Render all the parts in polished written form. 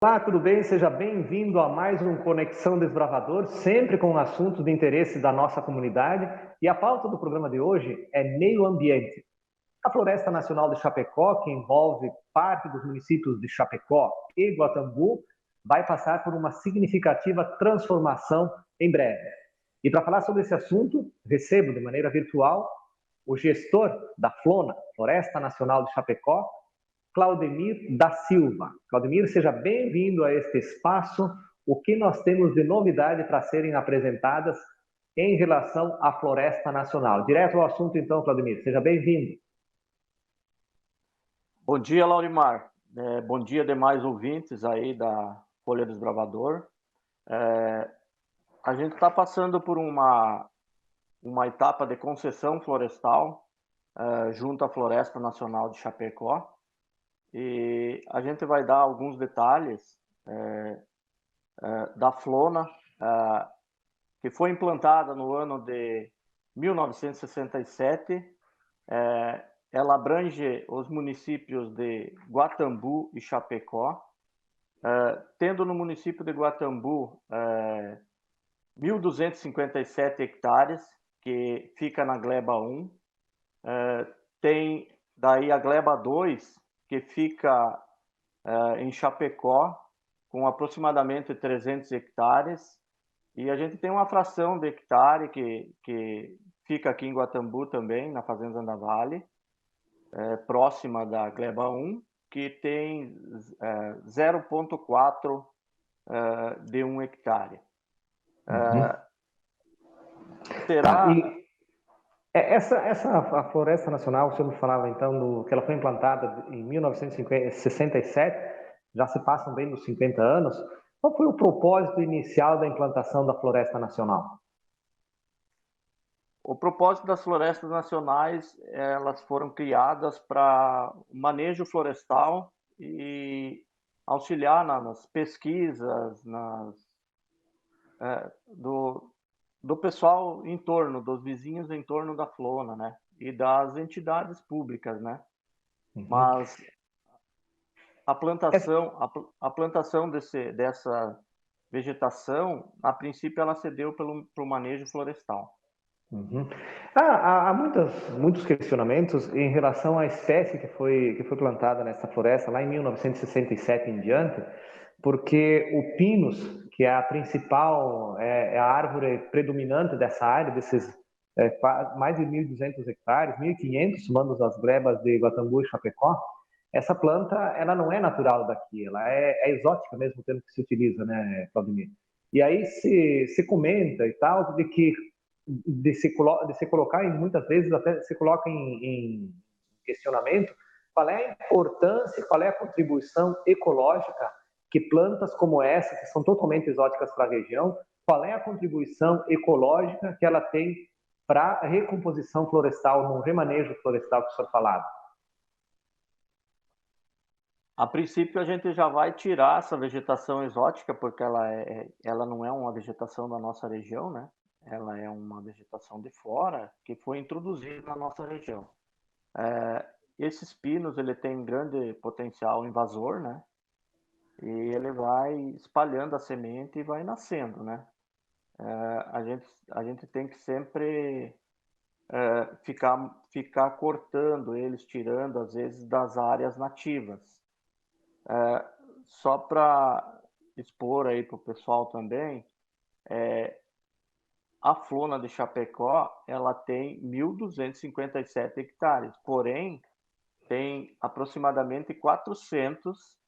Olá, tudo bem? Seja bem-vindo a mais um Conexão Desbravador, sempre com assuntos de interesse da nossa comunidade. E a pauta do programa de hoje é meio ambiente. A Floresta Nacional de Chapecó, que envolve parte dos municípios de Chapecó e Guatambu, vai passar por uma significativa transformação em breve. E para falar sobre esse assunto, recebo de maneira virtual o gestor da FLONA, Floresta Nacional de Chapecó, Claudemir da Silva. Claudemir, seja bem-vindo a este espaço. O que nós temos de novidade para serem apresentadas em relação à Floresta Nacional? Direto ao assunto, então, Claudemir. Seja bem-vindo. Bom dia, Laurimar. Bom dia, demais ouvintes aí da Folha Desbravador. A gente está passando por uma etapa de concessão florestal junto à Floresta Nacional de Chapecó. E a gente vai dar alguns detalhes da Flona, que foi implantada no ano de 1967. Ela abrange os municípios de Guatambu e Chapecó, tendo no município de Guatambu 1.257 hectares, que fica na gleba 1. Tem daí a gleba 2, que fica em Chapecó, com aproximadamente 300 hectares. E a gente tem uma fração de hectare que fica aqui em Guatambu também, na Fazenda Andavale, próxima da gleba 1, que tem 0,4 de 1 hectare. A Floresta Nacional, o senhor me falava então que ela foi implantada em 1967, já se passam bem dos 50 anos. Qual foi o propósito inicial da implantação da Floresta Nacional? O propósito das florestas nacionais, elas foram criadas para o manejo florestal e auxiliar nas pesquisas, do pessoal em torno, dos vizinhos em torno da Flona, né? E das entidades públicas, né? Uhum. Mas a plantação dessa vegetação, a princípio, ela cedeu para o manejo florestal. Uhum. Há muitos questionamentos em relação à espécie que foi plantada nessa floresta lá em 1967 em diante, porque o pinus, que é a principal, é a árvore predominante dessa área, desses mais de 1.200 hectares, 1.500, somando as glebas de Guatambu e Chapecó, essa planta ela não é natural daqui, ela é exótica mesmo, o termo que se utiliza, né, Claudemir? E aí se comenta e tal, de que de se colocar, e muitas vezes até se coloca em questionamento, qual é a importância, qual é a contribuição ecológica que plantas como essa, que são totalmente exóticas para a região, qual é a contribuição ecológica que ela tem para a recomposição florestal, no remanejo florestal que o senhor falava? A princípio, a gente já vai tirar essa vegetação exótica, porque ela não é uma vegetação da nossa região, né? Ela é uma vegetação de fora que foi introduzida na nossa região. Esses pinos, ele tem grande potencial invasor, né? E ele vai espalhando a semente e vai nascendo, né? A gente tem que sempre ficar cortando eles, tirando, às vezes, das áreas nativas. Só para expor aí para o pessoal também, a Flona de Chapecó, ela tem 1.257 hectares, porém, tem aproximadamente 400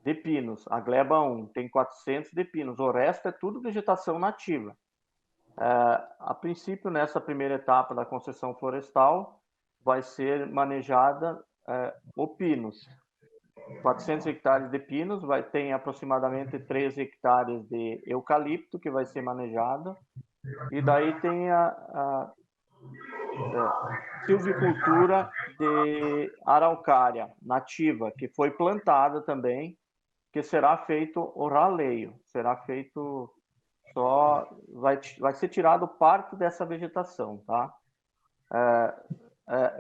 de pinos. A gleba 1 tem 400 de pinos, o resto é tudo vegetação nativa. A princípio, nessa primeira etapa da concessão florestal, vai ser manejada o pinos. 400 hectares de pinos, ter aproximadamente 3 hectares de eucalipto, que vai ser manejado, e daí tem a silvicultura de araucária nativa, que foi plantada também, que será feito o raleio, será feito vai ser tirado parte dessa vegetação, tá?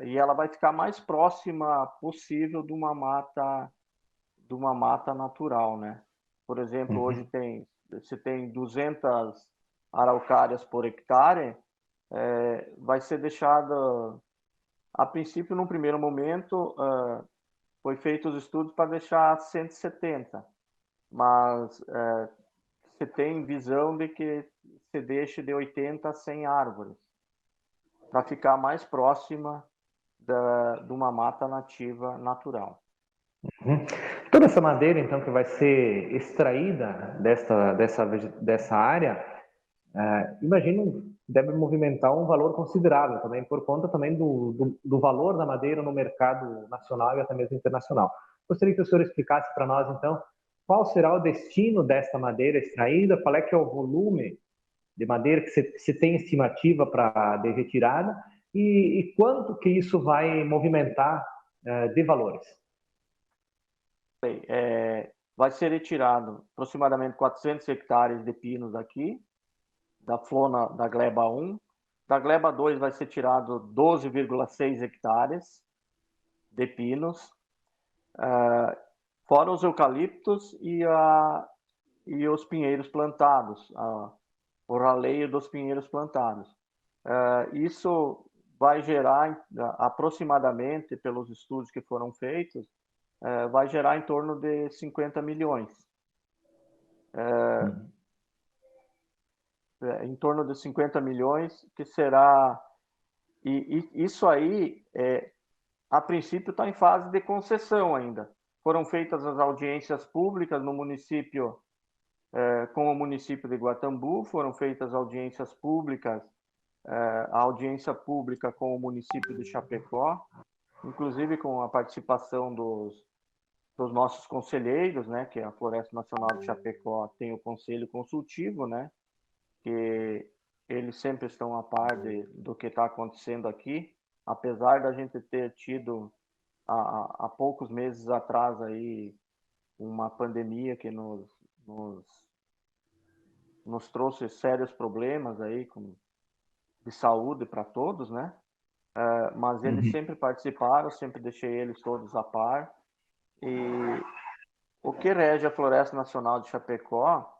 E ela vai ficar mais próxima possível de uma mata de uma mata natural, né? Por exemplo, hoje você tem 200 araucárias por hectare, vai ser deixada, a princípio, num primeiro momento, foi feito os estudos para deixar 170, mas você tem visão de que se deixe de 80 a 100 árvores, para ficar mais próxima de uma mata nativa natural. Uhum. Toda essa madeira, então, que vai ser extraída dessa área, imagino, deve movimentar um valor considerável também, por conta também do valor da madeira no mercado nacional e até mesmo internacional. Gostaria que o senhor explicasse para nós, então, qual será o destino dessa madeira extraída, qual é que é o volume de madeira que se tem estimativa para de retirada e quanto que isso vai movimentar de valores. Vai ser retirado aproximadamente 400 hectares de pinos aqui, da flona da gleba 1. Da gleba 2 vai ser tirado 12,6 hectares de pinos, fora os eucaliptos e os pinheiros plantados, o raleio dos pinheiros plantados. Isso vai gerar aproximadamente, pelos estudos que foram feitos, vai gerar em torno de 50 milhões. Em torno de 50 milhões, que será... E isso aí, a princípio, está em fase de concessão ainda. Foram feitas as audiências públicas no município, com o município de Guatambu, foram feitas audiências públicas, a audiência pública com o município de Chapecó, inclusive com a participação dos nossos conselheiros, né, que a Floresta Nacional de Chapecó tem o conselho consultivo, né, que eles sempre estão a par do que está acontecendo aqui, apesar da gente ter tido há poucos meses atrás aí uma pandemia que nos trouxe sérios problemas aí de saúde para todos, né? Mas eles sempre participaram, sempre deixei eles todos a par. E o que rege a Floresta Nacional de Chapecó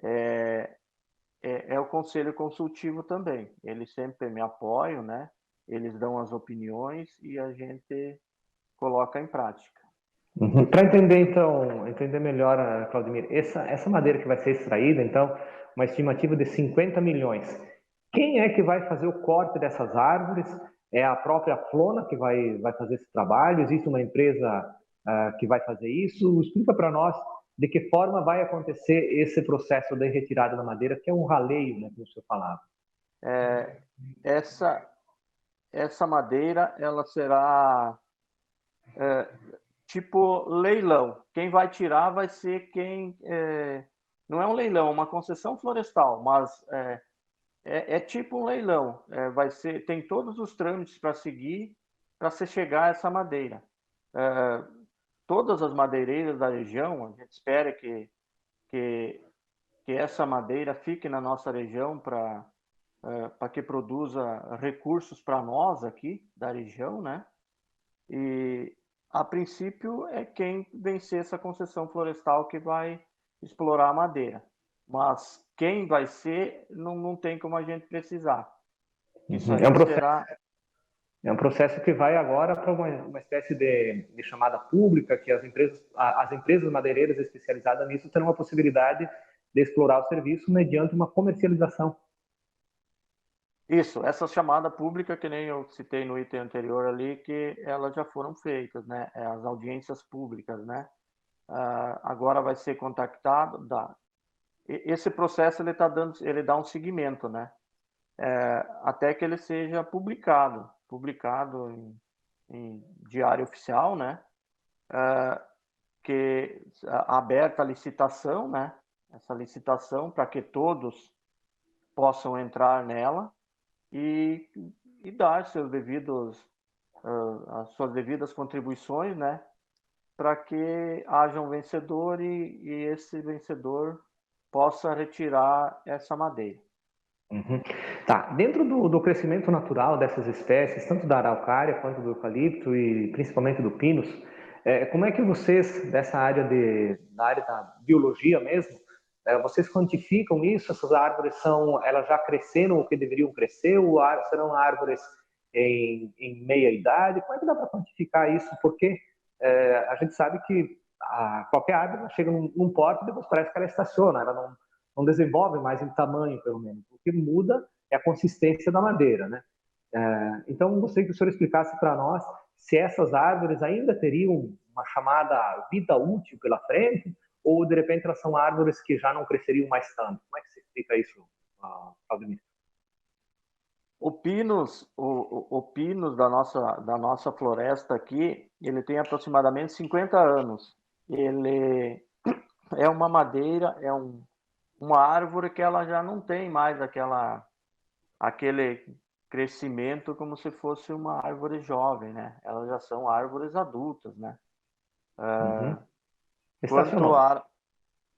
é o Conselho Consultivo também. Eles sempre me apoiam, né? Eles dão as opiniões e a gente coloca em prática. Uhum. Para entender, então, entender melhor, Claudemir, essa madeira que vai ser extraída, então, uma estimativa de 50 milhões. Quem é que vai fazer o corte dessas árvores? É a própria Flona que vai fazer esse trabalho? Existe uma empresa que vai fazer isso? Explica para nós de que forma vai acontecer esse processo de retirada da madeira, que é um raleio, né, como o senhor falava. Essa madeira, ela será tipo leilão. Quem vai tirar vai ser quem... não é um leilão, é uma concessão florestal, mas é tipo um leilão. Tem todos os trâmites para seguir para se chegar a essa madeira. Todas as madeireiras da região, a gente espera que essa madeira fique na nossa região para que produza recursos para nós aqui da região, né? E a princípio é quem vencer essa concessão florestal que vai explorar a madeira. Mas quem vai ser, não tem como a gente precisar. Isso aí será... É um processo que vai agora para uma espécie de chamada pública, que as empresas madeireiras especializadas nisso terão a possibilidade de explorar o serviço mediante uma comercialização. Isso, essa chamada pública, que nem eu citei no item anterior ali, que elas já foram feitas, né? As audiências públicas, né? Agora vai ser contactado, esse processo ele dá um seguimento, né? Até que ele seja publicado em diário oficial, né? Que aberta a licitação, né? Essa licitação para que todos possam entrar nela e dar seus as suas devidas contribuições, né? Para que haja um vencedor e esse vencedor possa retirar essa madeira. Uhum. Tá. Dentro do crescimento natural dessas espécies, tanto da araucária quanto do eucalipto e principalmente do pinus, Como é que vocês, dessa área da área da biologia mesmo, vocês quantificam isso? Essas árvores elas já cresceram o que deveriam crescer? Ou serão árvores em meia idade? Como é que dá para quantificar isso? Porque a gente sabe que qualquer árvore chega num porte e depois parece que ela estaciona, ela não desenvolve mais em tamanho, pelo menos. O que muda é a consistência da madeira, né? Então, gostaria que o senhor explicasse para nós se essas árvores ainda teriam uma chamada vida útil pela frente, ou de repente elas são árvores que já não cresceriam mais tanto. Como é que se explica isso, Claudemir? O pinus da nossa floresta aqui, ele tem aproximadamente 50 anos. Ele é uma madeira, uma árvore que ela já não tem mais aquele crescimento como se fosse uma árvore jovem, né? Elas já são árvores adultas, né? Uhum. Quanto Estacionou. a,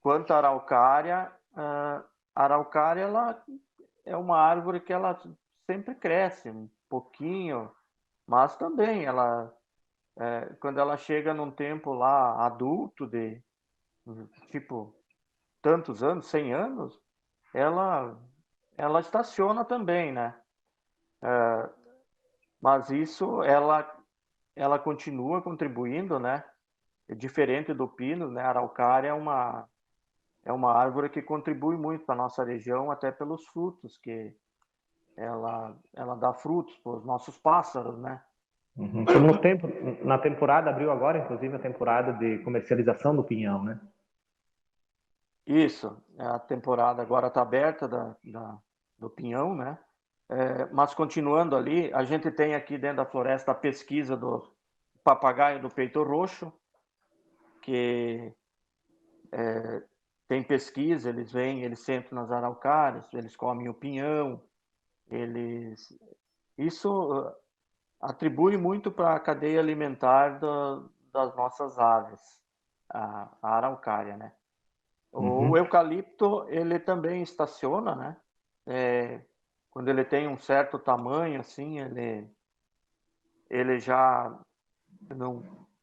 quanto à araucária, a araucária ela é uma árvore que ela sempre cresce um pouquinho, mas também quando ela chega num tempo lá adulto de tipo tantos anos, 100 anos, ela ela estaciona também, né? Mas isso ela continua contribuindo, né? Diferente do pino, né? A araucária é uma árvore que contribui muito para a nossa região, até pelos frutos que ela dá frutos para os nossos pássaros, né? Uhum. Na temporada, abriu agora, inclusive, a temporada de comercialização do pinhão, né? Isso, a temporada agora está aberta do pinhão, né? Mas continuando ali, a gente tem aqui dentro da floresta a pesquisa do papagaio do peito roxo, que tem pesquisa, eles vêm, eles sentam nas araucárias, eles comem o pinhão, eles... Isso atribui muito para a cadeia alimentar das nossas aves, a araucária, né? O Uhum. eucalipto, ele também estaciona, né? Quando ele tem um certo tamanho, assim, ele já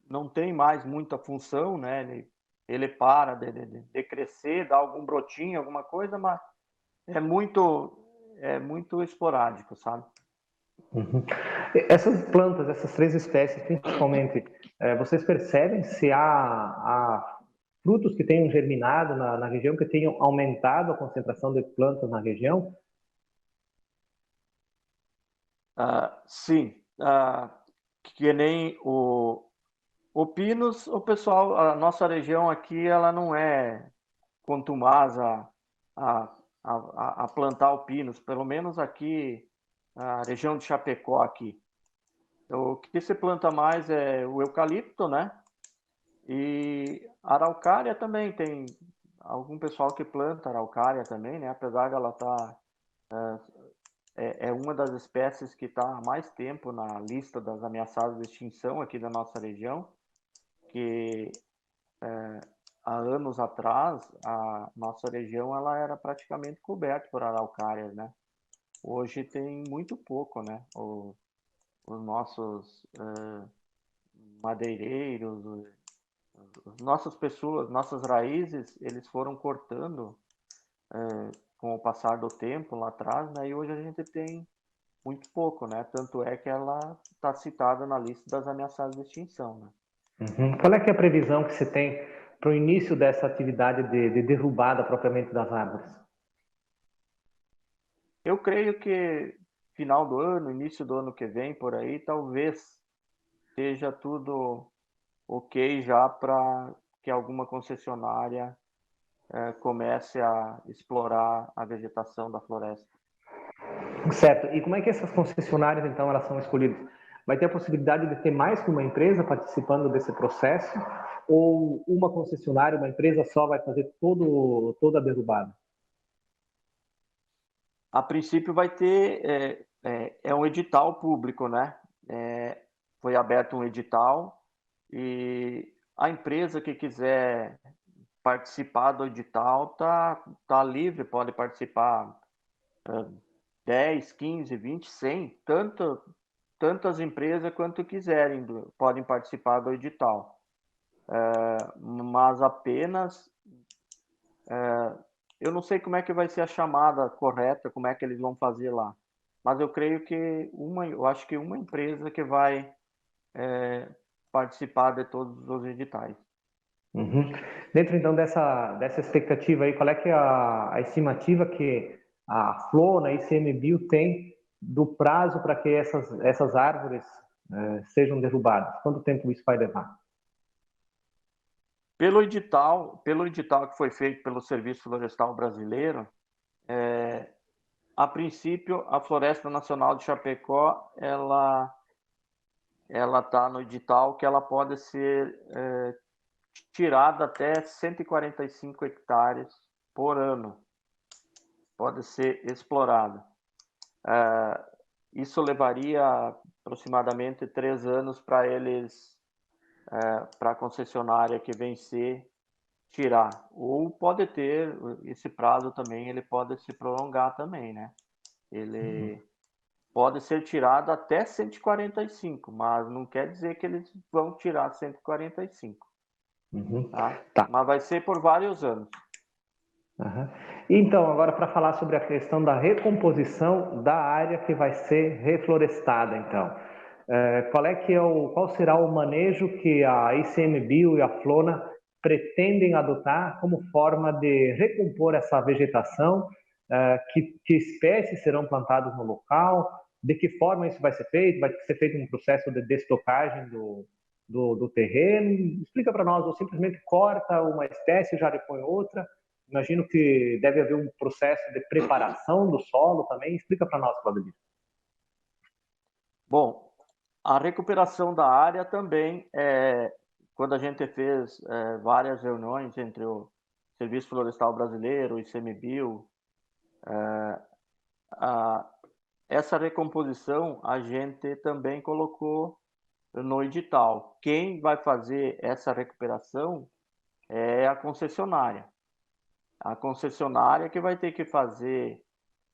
não tem mais muita função, né? Ele para de crescer, dá algum brotinho, alguma coisa, mas é muito esporádico, sabe? Uhum. Essas plantas, essas três espécies, principalmente, vocês percebem se há frutos que tenham germinado na região, que tenham aumentado a concentração de plantas na região? Sim, que nem o Pinus, o pessoal, a nossa região aqui, ela não é contumaz a, a plantar o Pinus, pelo menos aqui, a região de Chapecó aqui. O que se planta mais é o eucalipto, né? E a araucária também tem algum pessoal que planta araucária também, né? Apesar de ela estar é uma das espécies que está há mais tempo na lista das ameaçadas de extinção aqui da nossa região, que há anos atrás a nossa região ela era praticamente coberta por araucárias, né? Hoje tem muito pouco, né? Os nossos madeireiros, nossas pessoas, nossas raízes, eles foram cortando com o passar do tempo lá atrás, né? E hoje a gente tem muito pouco, né? Tanto é que ela está citada na lista das ameaçadas de extinção, né? Uhum. Qual é que é a previsão que você tem para o início dessa atividade de derrubada propriamente das árvores? Eu creio que final do ano, início do ano que vem, por aí, talvez esteja tudo ok já para que alguma concessionária comece a explorar a vegetação da floresta. Certo. E como é que essas concessionárias, então, elas são escolhidas? Vai ter a possibilidade de ter mais que uma empresa participando desse processo? Ou uma concessionária, uma empresa só vai fazer toda a derrubada? A princípio vai ter um edital público, né? Foi aberto um edital e a empresa que quiser participar do edital tá livre, pode participar 10, 15, 20, 100, tantas empresas quanto quiserem podem participar do edital. mas apenas eu não sei como é que vai ser a chamada correta, como é que eles vão fazer lá, mas eu creio que eu acho que uma empresa que vai participar de todos os editais. Uhum. Dentro então dessa expectativa aí, qual é que é a estimativa que a Flona e ICMBio tem do prazo para que essas árvores sejam derrubadas? Quanto tempo isso vai levar? Pelo edital que foi feito pelo Serviço Florestal Brasileiro, a princípio, a Floresta Nacional de Chapecó, ela está no edital que ela pode ser tirada até 145 hectares por ano, pode ser explorada. Isso levaria aproximadamente 3 anos para eles, para a concessionária que vencer, tirar. Ou pode ter esse prazo também, ele pode se prolongar também, né? Ele pode ser tirado até 145, mas não quer dizer que eles vão tirar 145, Uhum. tá? Tá. Mas vai ser por vários anos. Uhum. Então, agora para falar sobre a questão da recomposição da área que vai ser reflorestada, então. Qual será o manejo que a ICMBio e a Flona pretendem adotar como forma de recompor essa vegetação? Que espécies serão plantadas no local? De que forma isso vai ser feito? Vai ser feito um processo de destocagem do terreno? Explica para nós, ou simplesmente corta uma espécie e já repõe outra? Imagino que deve haver um processo de preparação do solo também. Explica para nós, Claudio. Bom, a recuperação da área também, quando a gente fez várias reuniões entre o Serviço Florestal Brasileiro, o ICMBio, essa recomposição a gente também colocou no edital. Quem vai fazer essa recuperação é a concessionária. A concessionária que vai ter que fazer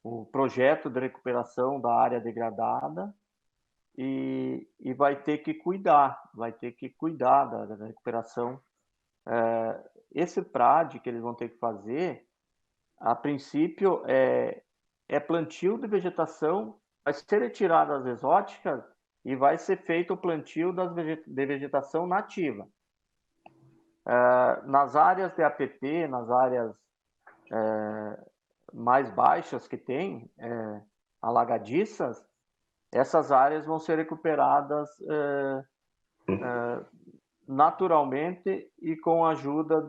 o projeto de recuperação da área degradada e vai ter que cuidar da recuperação. Esse PRAD que eles vão ter que fazer, a princípio, é plantio de vegetação, vai ser retirada as exóticas e vai ser feito o plantio de vegetação nativa. Nas áreas de APP, nas áreas mais baixas que tem, alagadiças, essas áreas vão ser recuperadas naturalmente e com a ajuda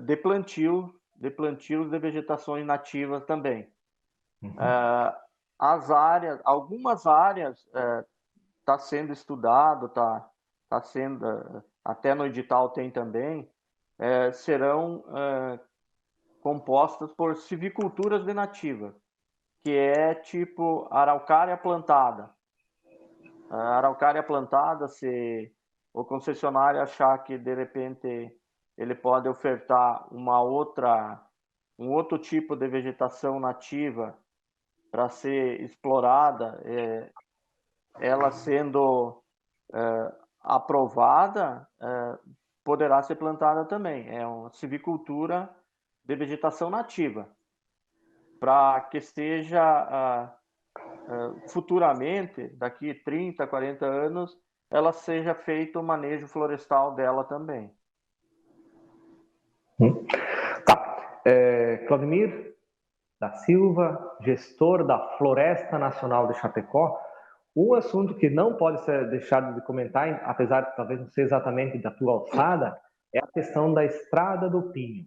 de plantios de vegetações nativas também. Algumas áreas está sendo estudado, tá sendo, até no edital tem também, serão compostas por silviculturas de nativa, que é tipo araucária plantada. A araucária plantada, se o concessionário achar que de repente ele pode ofertar um outro tipo de vegetação nativa para ser explorada, ela sendo aprovada, poderá ser plantada também. É uma silvicultura de vegetação nativa, para que seja futuramente, daqui 30, 40 anos, ela seja feito o manejo florestal dela também. Tá. Claudemir da Silva, gestor da Floresta Nacional de Chapecó. Um assunto que não pode ser deixado de comentar, apesar de talvez não ser exatamente da tua alçada, é a questão da Estrada do Pinho.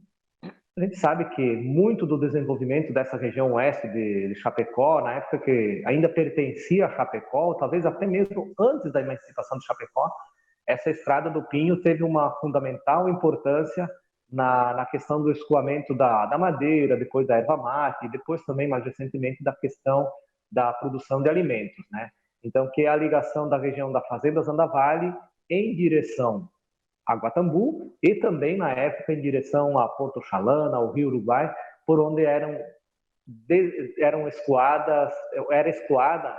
A gente sabe que muito do desenvolvimento dessa região oeste de Chapecó, na época que ainda pertencia a Chapecó, talvez até mesmo antes da emancipação de Chapecó, essa Estrada do Pinho teve uma fundamental importância na questão do escoamento da madeira, depois da erva mate, e depois também, mais recentemente, da questão da produção de alimentos, né? Então, que é a ligação da região da Fazenda Zandavale em direção a Guatambu e também, na época, em direção a Porto Chalana, ao Rio Uruguai, por onde era escoada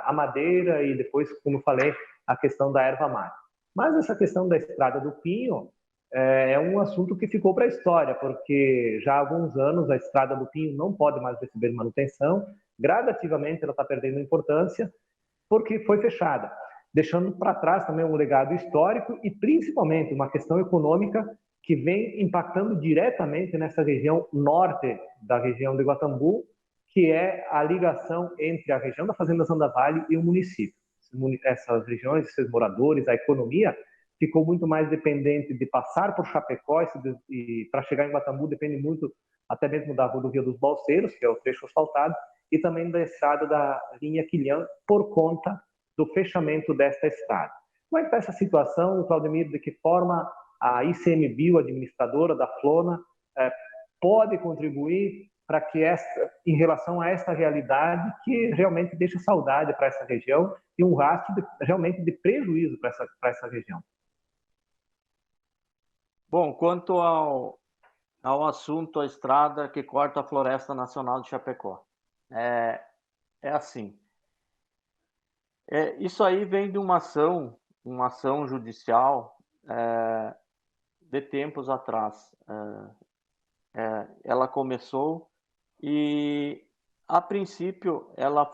a madeira e depois, como eu falei, a questão da erva mate. Mas essa questão da Estrada do Pinho é um assunto que ficou para a história, porque já há alguns anos a Estrada do Pinho não pode mais receber manutenção, gradativamente ela está perdendo importância, porque foi fechada, deixando para trás também um legado histórico e principalmente uma questão econômica que vem impactando diretamente nessa região norte da região de Guatambu, que é a ligação entre a região da Fazenda Sanda Vale e o município. Essas regiões, esses moradores, a economia ficou muito mais dependente de passar por Chapecó e para chegar em Guatambu depende muito até mesmo da rodovia dos Balseiros, que é o trecho asfaltado, e também da estrada da linha Quilhã, por conta do fechamento desta estrada. Como é que está essa situação, Claudemir? De que forma a ICMBio, administradora da Flona, pode contribuir para que em relação a esta realidade que realmente deixa saudade para essa região e um rastro realmente de prejuízo para essa região? Bom, quanto ao assunto, a estrada que corta a Floresta Nacional de Chapecó. É assim, isso aí vem de uma ação judicial de tempos atrás. Ela começou e, a princípio, ela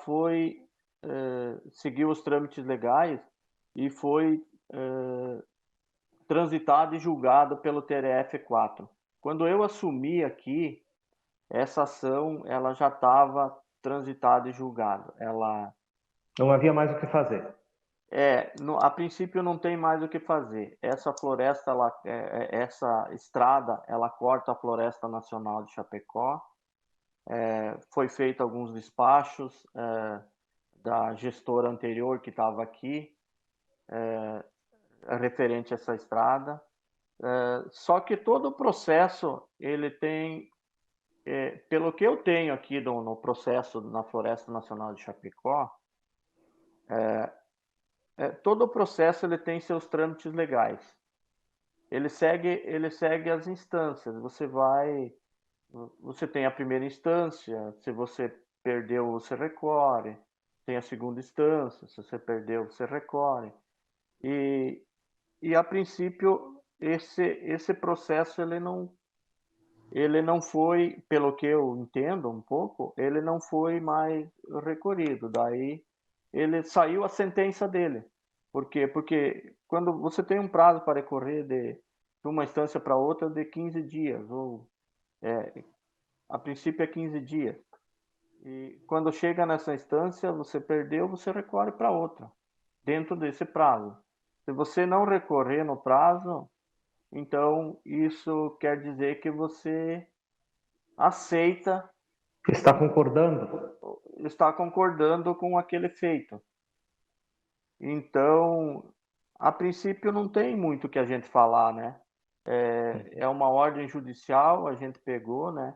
seguiu os trâmites legais e foi transitado e julgado pelo TRF4. Quando eu assumi aqui, essa ação ela já estava transitada e julgada. Não havia mais o que fazer. A princípio não tem mais o que fazer. Essa floresta, essa estrada, ela corta a Floresta Nacional de Chapecó. Foi feito alguns despachos da gestora anterior que estava aqui, referente a essa estrada. Só que todo o processo, ele tem, pelo que eu tenho aqui no processo na Floresta Nacional de Chapecó, todo o processo ele tem seus trâmites legais. Ele segue as instâncias. Você tem a primeira instância, se você perdeu, você recorre. Tem a segunda instância, se você perdeu, você recorre. E a princípio, esse processo ele não foi, pelo que eu entendo um pouco, ele não foi mais recorrido. Daí ele saiu a sentença dele. Por quê? Porque quando você tem um prazo para recorrer de uma instância para outra de 15 dias, ou a princípio é 15 dias. E quando chega nessa instância, você perdeu, você recorre para outra, dentro desse prazo. Se você não recorrer no prazo, então isso quer dizer que você aceita, está concordando com aquele feito. Então, a princípio não tem muito o que a gente falar, né? É uma ordem judicial, a gente pegou, né?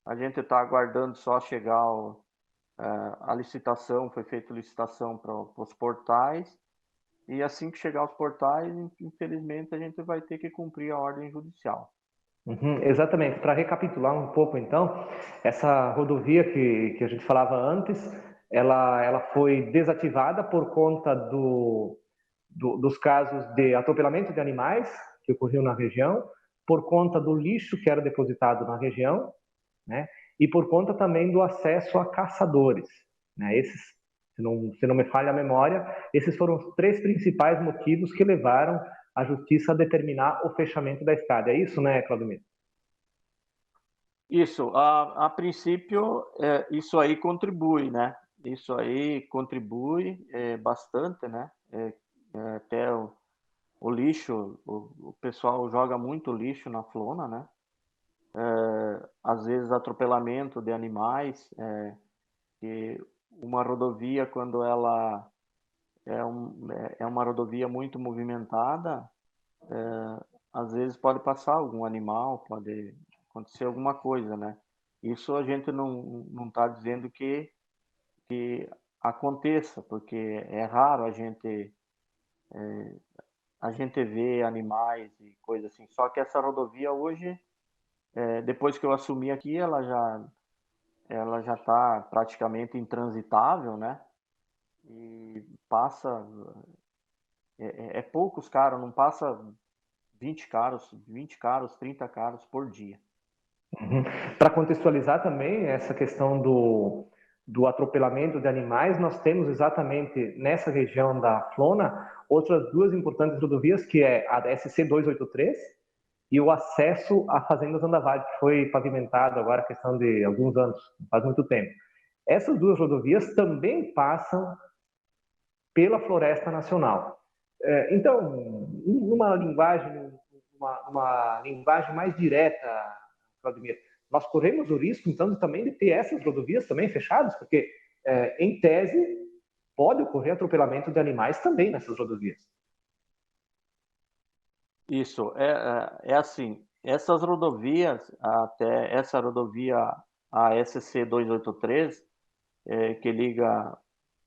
A gente está aguardando só chegar a licitação, foi feita licitação para os portais, e assim que chegar aos portais, infelizmente, a gente vai ter que cumprir a ordem judicial. Uhum, exatamente. Para recapitular um pouco, então, essa rodovia que a gente falava antes, ela foi desativada por conta dos casos de atropelamento de animais que ocorriam na região, por conta do lixo que era depositado na região, né? E por conta também do acesso a caçadores, né? Esses, se não me falha a memória, esses foram os três principais motivos que levaram a justiça a determinar o fechamento da estrada. É isso, né, Claudio? Isso, a princípio, isso aí contribui, né? Isso aí contribui bastante, né? Até o lixo, o pessoal joga muito lixo na Flona, né? Às vezes atropelamento de animais, que uma rodovia, quando ela é uma rodovia muito movimentada, às vezes pode passar algum animal, pode acontecer alguma coisa, né? Isso a gente não está dizendo que aconteça, porque é raro a gente ver animais e coisas assim. Só que essa rodovia hoje, depois que eu assumi aqui, ela já está praticamente intransitável, né? E é poucos carros, não passa 20 carros, 30 carros por dia. Uhum. Para contextualizar também essa questão do atropelamento de animais, nós temos exatamente nessa região da Flona outras duas importantes rodovias, que é a da SC 283 e o acesso à Fazenda Zandavalli, que foi pavimentado agora, questão de alguns anos, faz muito tempo. Essas duas rodovias também passam pela Floresta Nacional. Então, uma linguagem mais direta, Vladimir, nós corremos o risco, então, também de ter essas rodovias também fechadas, porque, em tese, pode ocorrer atropelamento de animais também nessas rodovias. Isso, é assim, essas rodovias, até essa rodovia, a SC 283, que liga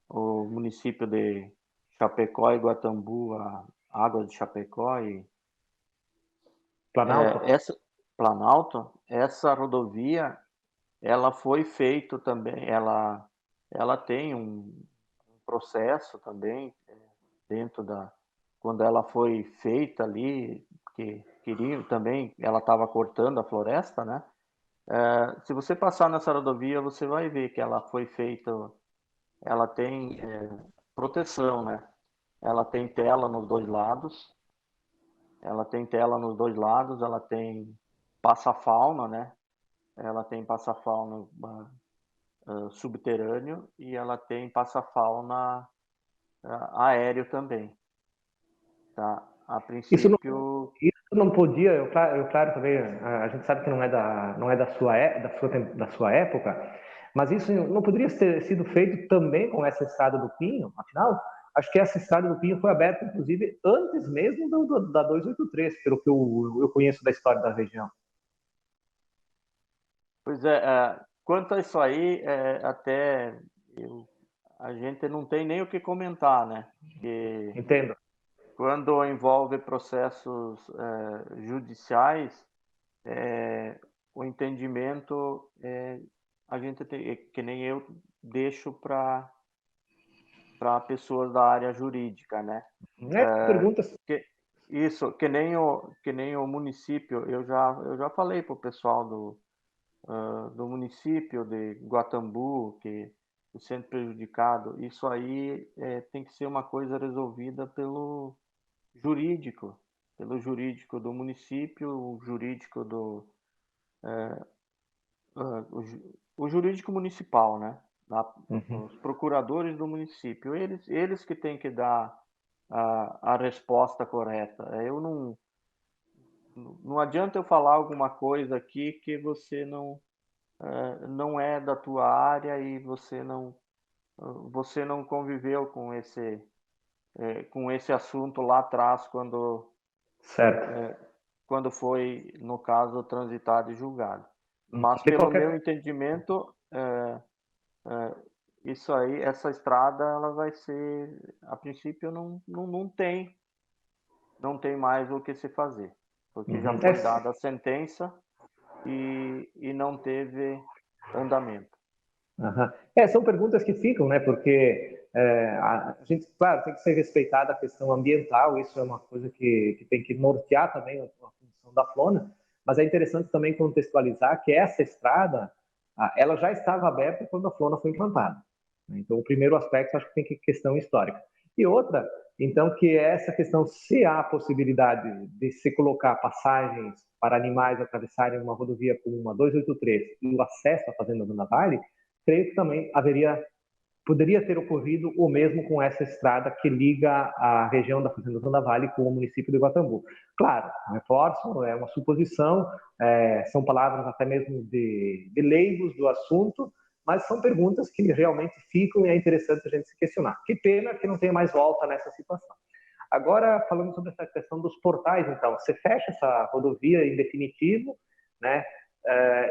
o município de Chapecó e Guatambu, a Águas de Chapecó e Planalto? essa Planalto, essa rodovia, ela foi feito também, ela tem um processo também dentro da quando ela foi feita ali, que queriam também, ela estava cortando a floresta, né? Se você passar nessa rodovia, você vai ver que ela foi feita, ela tem proteção, né? Ela tem tela nos dois lados, ela tem passafauna, né? Ela tem passafauna subterrâneo e ela tem passafauna aéreo também, tá? A Isso não, princípio, isso não podia, claro também, a gente sabe que não é da sua época, mas isso não poderia ter sido feito também com essa estrada do Pinho, afinal, acho que essa estrada do Pinho foi aberta, inclusive, antes mesmo da 283, pelo que eu conheço da história da região. pois é, quanto a isso aí, a gente não tem nem o que comentar, né? Porque Entendo. quando envolve processos judiciais, o entendimento, a gente tem, que nem eu deixo para pessoas da área jurídica, né? Perguntas. Que, isso, que nem o município, eu já falei para o pessoal do município de Guatambu, que se sente prejudicado, isso aí tem que ser uma coisa resolvida jurídico, pelo jurídico do município, o jurídico o jurídico municipal, né? Uhum. Os procuradores do município, eles que têm que dar a resposta correta. Não adianta eu falar alguma coisa aqui que você não é da tua área e você não conviveu com esse assunto lá atrás Certo. quando foi, no caso, transitado e julgado. Mas De pelo meu qualquer entendimento, isso aí, essa estrada, ela vai ser, a princípio, não tem mais o que se fazer, porque já Uhum. foi dada a sentença e não teve andamento. Aham. São perguntas que ficam, né? Porque a gente, claro, tem que ser respeitada a questão ambiental, isso é uma coisa que tem que nortear também a função da Flona, mas é interessante também contextualizar que essa estrada, ela já estava aberta quando a Flona foi implantada. Né? Então, o primeiro aspecto, acho que tem que questão histórica. E outra, então, que é essa questão, se há a possibilidade de se colocar passagens para animais atravessarem uma rodovia como uma 283 e o acesso à Fazenda Dona Vale, creio que também poderia ter ocorrido o mesmo com essa estrada que liga a região da Fazenda Zanda Vale com o município de Guatambu. Claro, reforço, é uma suposição, são palavras até mesmo de leigos do assunto, mas são perguntas que realmente ficam e é interessante a gente se questionar. Que pena que não tenha mais volta nessa situação. Agora, falando sobre essa questão dos portais, então, você fecha essa rodovia em definitivo, né?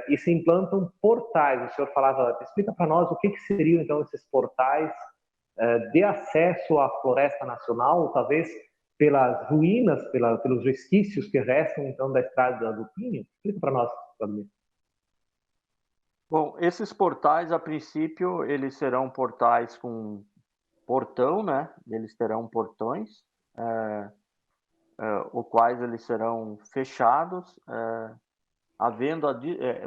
E se implantam portais. O senhor falava, explica para nós o que seriam então esses portais de acesso à floresta nacional, ou talvez pelas ruínas, pelos resquícios que restam então da estrada do Pinho. Explica para nós, Vladimir. Bom, esses portais, a princípio, eles serão portais com portão, né? Eles terão portões. os quais eles serão fechados,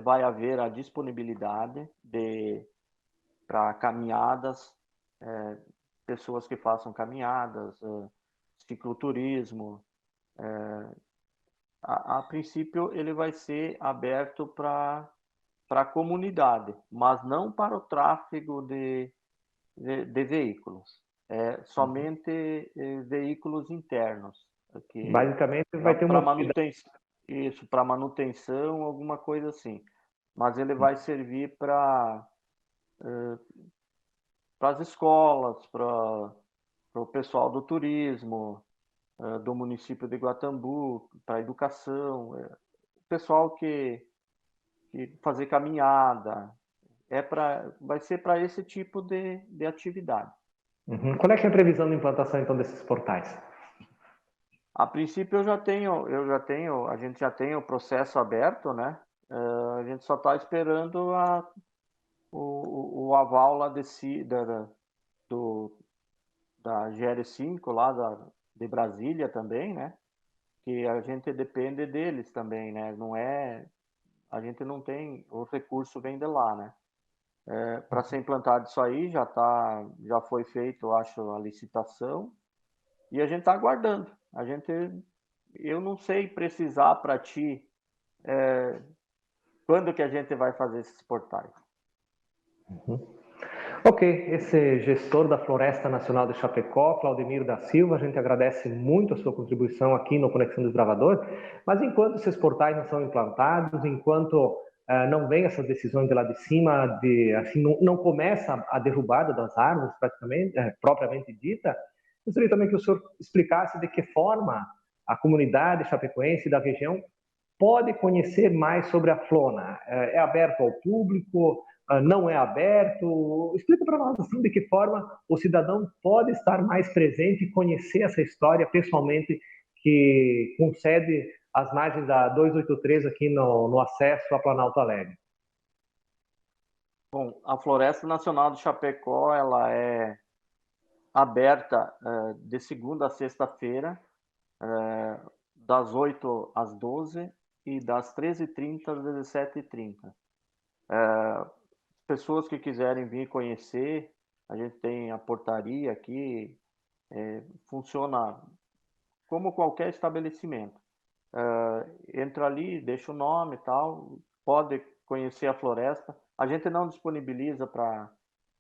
vai haver a disponibilidade para caminhadas, pessoas que façam caminhadas, cicloturismo. A princípio, ele vai ser aberto para a comunidade, mas não para o tráfego de veículos. Somente veículos internos, que Basicamente, vai ter uma para utilidade. manutenção, isso, para manutenção, alguma coisa assim. Mas ele vai servir para as escolas, para o pessoal do turismo, do município de Guatambu, para a educação, o pessoal que fazer caminhada, vai ser para esse tipo de atividade. Uhum. Qual é que é a previsão de implantação, então, desses portais? A princípio a gente já tem o processo aberto, né? A gente só está esperando o aval lá da GL5 lá de Brasília também, né? Que a gente depende deles também, né? A gente não tem, o recurso vem de lá, né? Para ser implantado isso aí, já foi feito, eu acho, a licitação e a gente está aguardando. Eu não sei precisar para ti quando que a gente vai fazer esses portais. Ok, esse gestor da Floresta Nacional de Chapecó, Claudemiro da Silva, a gente agradece muito a sua contribuição aqui no Conexão Desbravador, mas enquanto esses portais não são implantados, enquanto não vem essas decisões de lá de cima, assim, não começa a derrubada das árvores, praticamente, propriamente dita, gostaria também que o senhor explicasse de que forma a comunidade chapecoense da região pode conhecer mais sobre a Flona. É aberto ao público? Não é aberto? Explica para nós assim, de que forma o cidadão pode estar mais presente e conhecer essa história pessoalmente que concede as margens da 283 aqui no acesso a Planalto Alegre. Bom, a Floresta Nacional de Chapecó, ela é aberta de segunda a sexta-feira, das 8 às 12 e das 13h30 às 17h30. Pessoas que quiserem vir conhecer, a gente tem a portaria aqui, funciona como qualquer estabelecimento. Entra ali, deixa o nome e tal, pode conhecer a floresta. A gente não disponibiliza para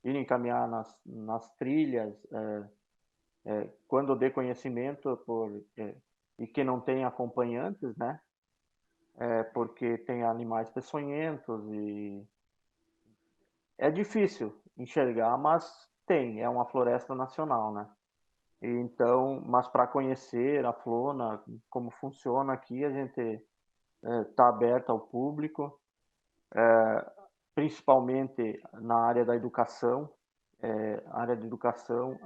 ir encaminhar nas trilhas, quando dê conhecimento e que não tem acompanhantes, né? Porque tem animais peçonhentos e é difícil enxergar, mas é uma floresta nacional, né? Então, mas para conhecer a Flona, como funciona aqui, a gente está aberto ao público, principalmente na área da educação. Área de educação,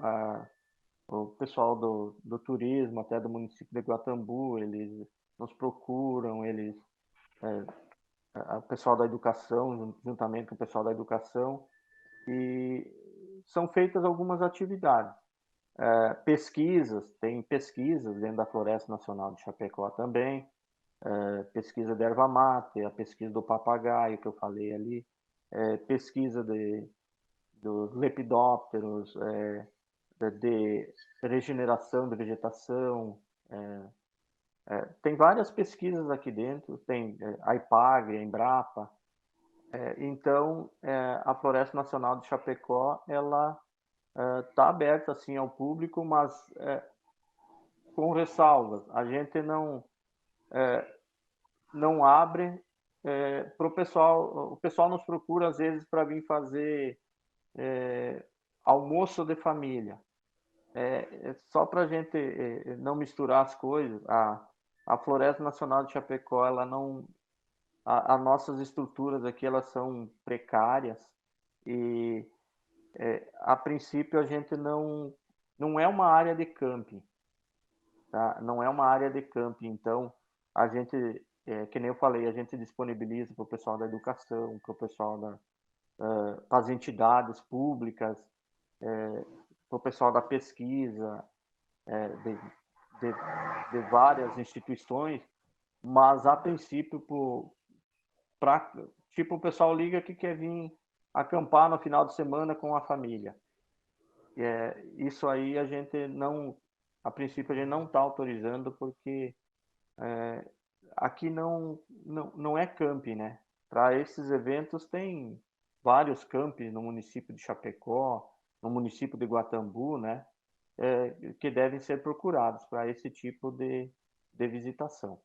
o pessoal do turismo, até do município de Guatambu, eles nos procuram, o pessoal da educação, juntamente com o pessoal da educação, e são feitas algumas atividades. Tem pesquisas dentro da Floresta Nacional de Chapecó também, pesquisa de erva mate, a pesquisa do papagaio que eu falei ali, pesquisa dos lepidópteros, de regeneração de vegetação. Tem várias pesquisas aqui dentro, tem a IPAGRE, a Embrapa. Então, a Floresta Nacional de Chapecó, ela está aberta assim ao público, mas com ressalvas. A gente não abre para o pessoal. O pessoal nos procura às vezes para vir fazer almoço de família. Só para a gente não misturar as coisas. A Floresta Nacional de Chapecó, ela não, as nossas estruturas aqui elas são precárias e a princípio a gente não é uma área de camping, tá? Não é uma área de camping, então a gente, que nem eu falei, a gente disponibiliza para o pessoal da educação, para o pessoal para as entidades públicas, para o pessoal da pesquisa, de várias instituições, mas a princípio, tipo, o pessoal liga que quer vir acampar no final de semana com a família. Isso aí a princípio a gente não está autorizando, porque aqui não é camping, né? Para esses eventos tem vários campings no município de Chapecó, no município de Guatambu, né? Que devem ser procurados para esse tipo de visitação.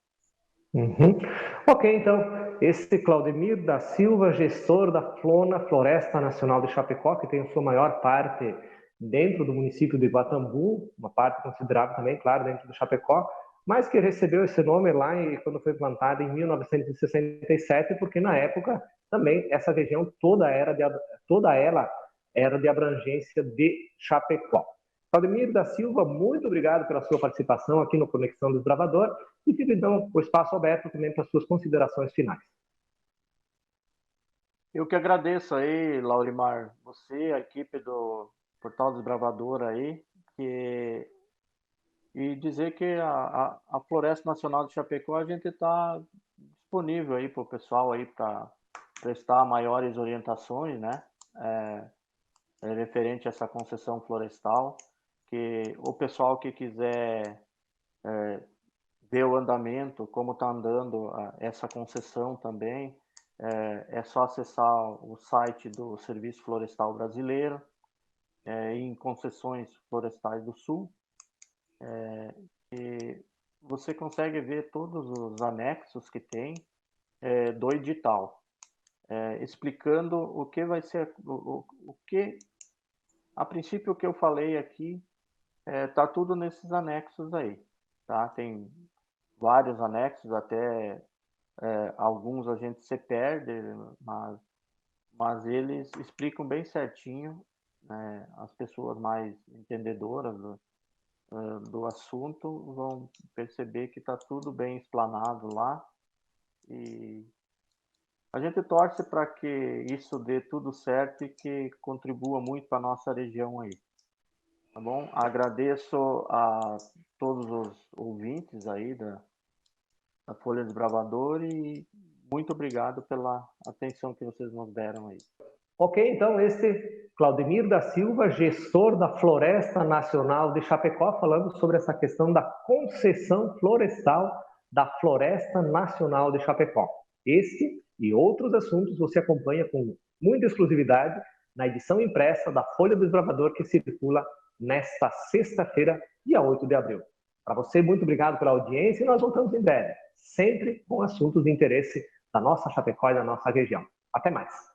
Uhum. Ok, então, esse Claudemir da Silva, gestor da Floresta Nacional de Chapecó, que tem a sua maior parte dentro do município de Guatambu, uma parte considerável também, claro, dentro do Chapecó, mas que recebeu esse nome lá quando foi plantada em 1967, porque na época também essa região toda ela era de abrangência de Chapecó. Claudemir da Silva, muito obrigado pela sua participação aqui no Conexão do Desbravador e fica então o espaço aberto também para as suas considerações finais. Eu que agradeço aí, Laurimar, você, a equipe do Portal Desbravador aí, e dizer que a Floresta Nacional de Chapecó, a gente está disponível aí para o pessoal aí para prestar maiores orientações, né? Referente a essa concessão florestal, que o pessoal que quiser ver o andamento, como está andando essa concessão também, é só acessar o site do Serviço Florestal Brasileiro, em Concessões Florestais do Sul, e você consegue ver todos os anexos que tem do edital, explicando o que vai ser, o que, a princípio, o que eu falei aqui, tá tudo nesses anexos aí, tá? Tem vários anexos, até alguns a gente se perde, mas eles explicam bem certinho, né? As pessoas mais entendedoras do assunto vão perceber que está tudo bem explanado lá, e a gente torce para que isso dê tudo certo e que contribua muito para a nossa região aí. Tá bom? Agradeço a todos os ouvintes aí da Folha Desbravador e muito obrigado pela atenção que vocês nos deram aí. Ok, então esse Claudemir da Silva, gestor da Floresta Nacional de Chapecó, falando sobre essa questão da concessão florestal da Floresta Nacional de Chapecó. Este e outros assuntos você acompanha com muita exclusividade na edição impressa da Folha do Desbravador, que circula nesta sexta-feira, dia 8 de abril. Para você, muito obrigado pela audiência e nós voltamos em breve, sempre com assuntos de interesse da nossa Chapecó e da nossa região. Até mais!